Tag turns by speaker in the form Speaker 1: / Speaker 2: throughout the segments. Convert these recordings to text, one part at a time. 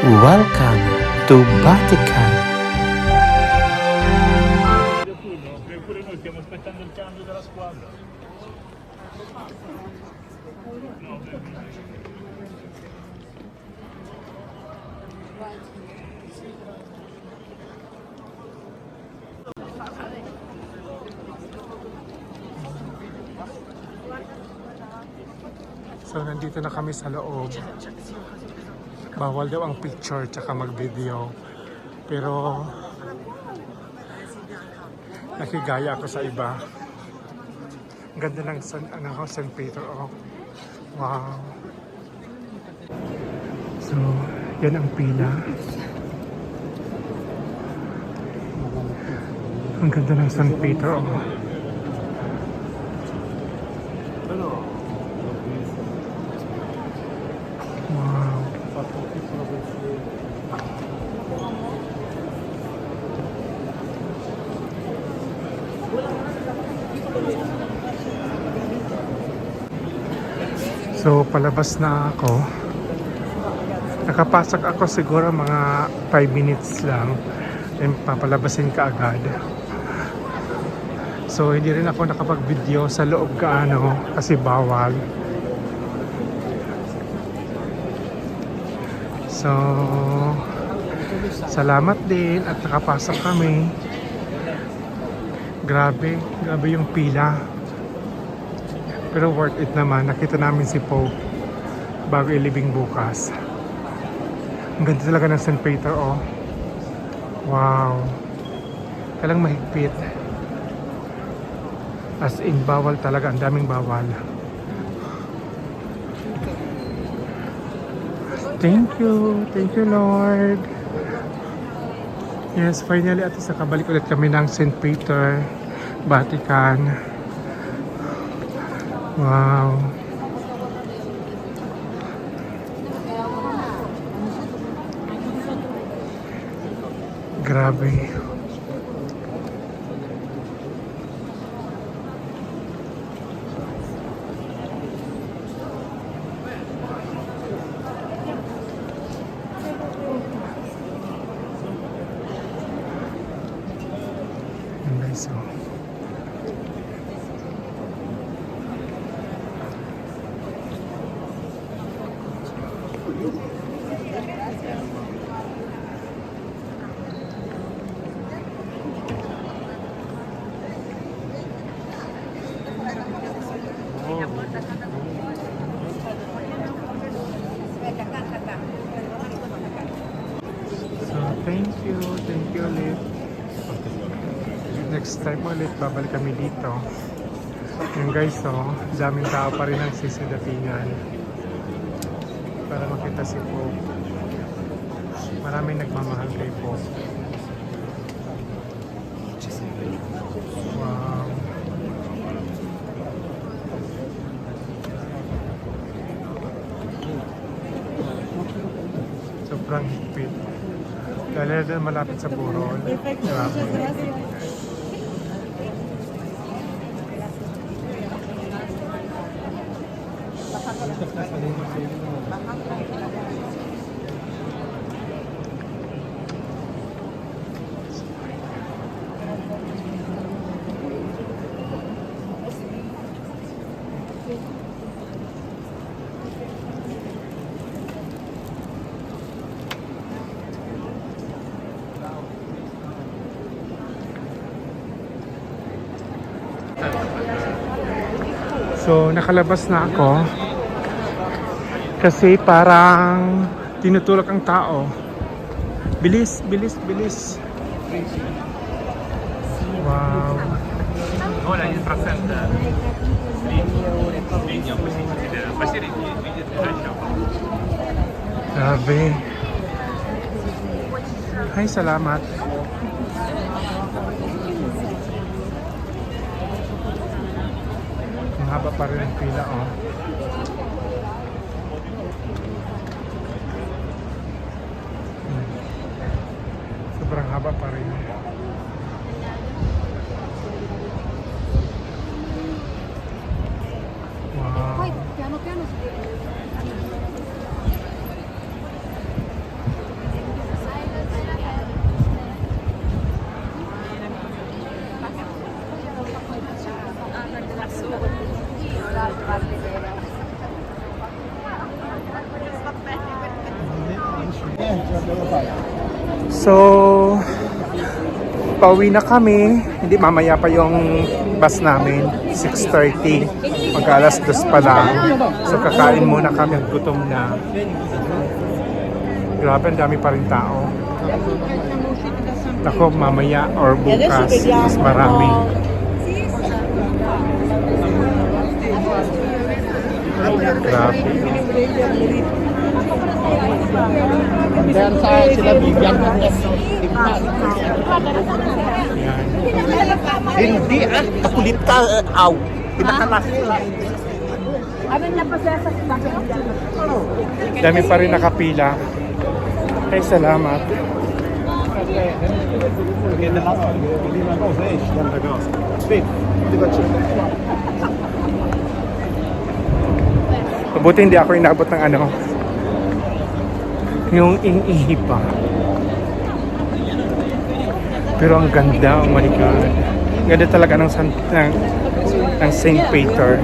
Speaker 1: Welcome to Vatican.
Speaker 2: Pure noi stiamo aspettando il cambio della squadra.
Speaker 3: So nandito na kami sa loob. Bawal daw ang picture tsaka mag-video. Pero nakigaya ako sa iba. Ang ganda ng St. Peter. Oh. Wow. So, yan ang pila. Ang ganda ng St. Peter. Oh. Wow. So, palabas na ako. Nakapasok ako siguro mga 5 minutes lang. Then, papalabasin ka agad. So, hindi rin ako nakapag-video sa loob kaano kasi bawal. So, salamat din at nakapasok kami. Grabe yung pila. Pero worth it naman. Nakita namin si Pope bago ilibing bukas. Ang ganda talaga ng St. Peter, oh. Wow. Kailang mahigpit. As in, bawal talaga. Ang daming bawal. Thank you. Thank you, Lord. Yes, finally at isa kabalik ulit kami ng St. Peter, Vatican. Wow. Grabe. So, thank you ulit. Next time ulit, babalik kami dito. Yung guys, oh, daming tao pa rin ang sisidatingan para makita si Pope. Maraming nagmamahal kay Pope. Wow. Sobrang higpit. Dahil na malapit sa Burol. So, nakalabas na ako kasi parang tinutulak ang tao. Bilis, bilis, bilis. Wow.
Speaker 2: Ora il trascende legno così considera. Ma si rende
Speaker 3: Grabe. Ay, salamat. Ang haba pa rin ang pila, oh. Sobrang haba pa rin. Wow.
Speaker 4: Poi piano piano si deve
Speaker 3: So, pauwi na kami. Hindi, mamaya pa yung bus namin. 6:30. Mag-alas 2 pa lang. So, kakain muna kami at gutom na. Grabe, ang dami pa rin tao. Ako, mamaya or bukas, mas marami. Grabe.
Speaker 4: Dan sa sila bigyan ng timpas.
Speaker 3: Yan.
Speaker 4: Hindi kakulit ka, aw. Pinakalas.
Speaker 3: Dami pa rin nakapila. Ay, salamat. Mabuti hindi ako inabot ng ano, yung ing-ihi pa. Pero ang ganda, oh my God. Ganda talaga ng St. Peter.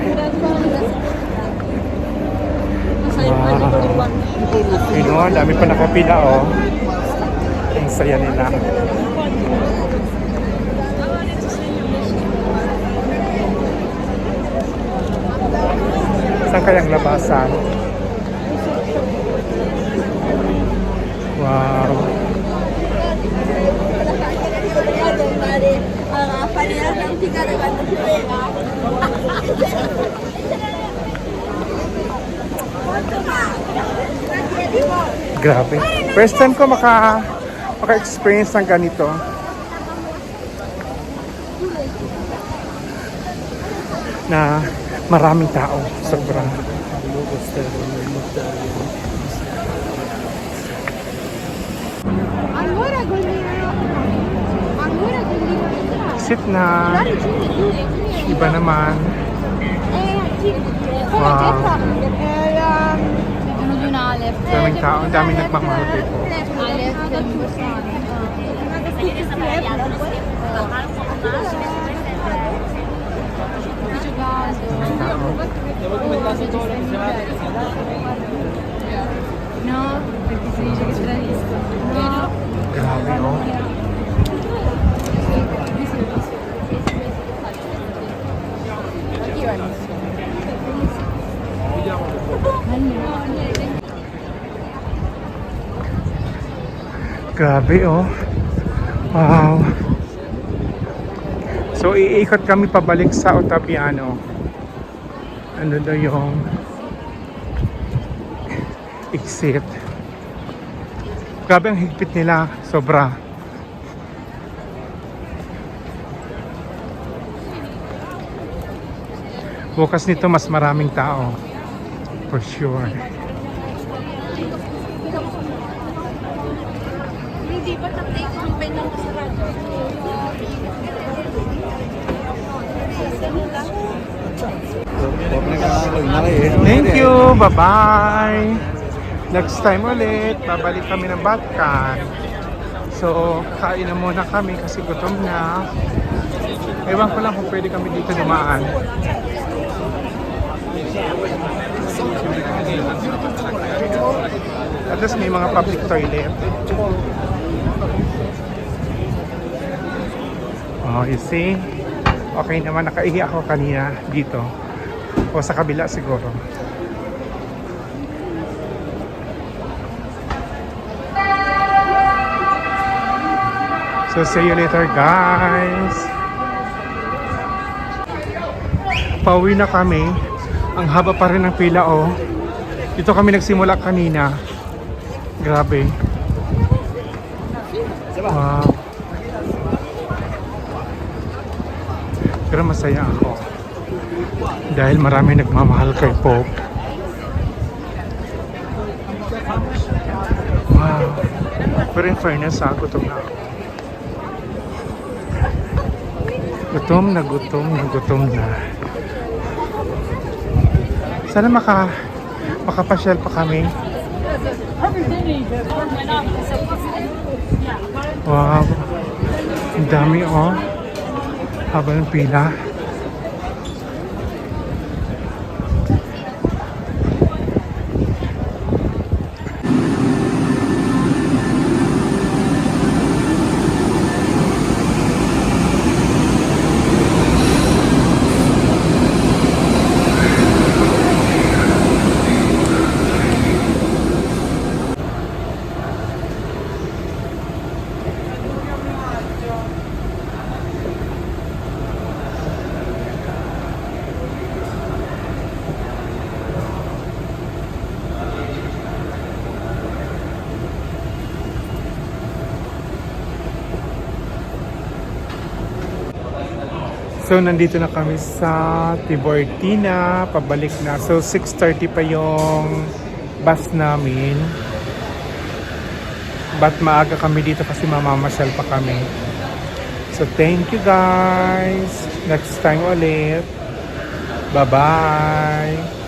Speaker 3: Wow. You know, dami pa nakapila, oh. Ang saya nila. Saan kayang labasan? Wow. Grabe. First time ko maka-experience ng ganito. Na maraming tao. Sobrang. Sit na. Iba naman. Wow. Daming tao. Daming nagmamahal kay po. Grabe, oh. Grabe, oh. Wow. So, iikot kami pabalik sa Ottaviano. Ano daw yung exit. Grabe ang higpit nila. Sobra. Bukas nito mas maraming tao. For sure.
Speaker 5: Hindi pa tapos ang penang sarado.
Speaker 3: Thank you. Bye-bye. Next time ulit, babalik kami ng Batcan. So, kain na muna kami kasi gutom na. Ewan ko lang kung pwede kami dito dumaan. At least may mga public toilet. Oh, you see? Okay naman, nakaihi ako kanina dito. O sa kabila siguro. So, see you later, guys. Pauwi na kami. Ang haba pa rin ng pila, oh. Dito kami nagsimula kanina. Grabe. Wow. Pero masaya ako. Dahil marami nagmamahal kay Pope. Wow. Pero in fairness, gutom na ako. Gutom na. Sana makapasyal pa kami. Wow. Ang dami, oh. Haba ng pila. So, nandito na kami sa Tiburtina, pabalik na. So, 6:30 pa yung bus namin. But maaga kami dito kasi mamamasyal pa kami. So, thank you guys. Next time ulit. Bye-bye.